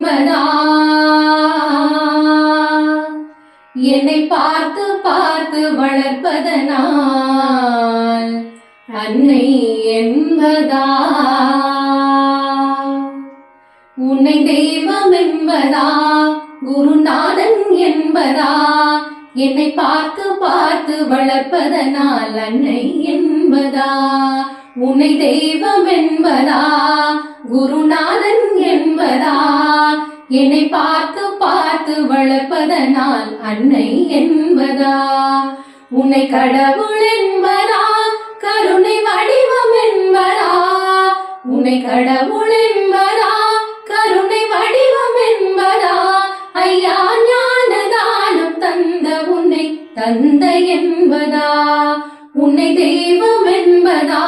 என்பதா என்னை பார்த்து பார்த்து வளர்ப்பதனால் அன்னை என்பதா உன்னை தெய்வம் என்பதா குருநாதன் என்பதா என்னை பார்த்து பார்த்து வளர்ப்பதனால் அன்னை என்பதா உன்னை தெய்வம் என்பதா குருநாதன் என்பதா என்னை பார்த்து பார்த்து வளர்ப்பதனால் அன்னை என்பதா உன்னை கடவுள் என்பதா கருணை வடிவம் என்பதா உன்னை கடவுள் என்பதா கருணை வடிவம் என்பதா ஐயா ஞானதானம் தந்த உன்னை தந்தை என்பதா உன்னை தெய்வம் என்பதா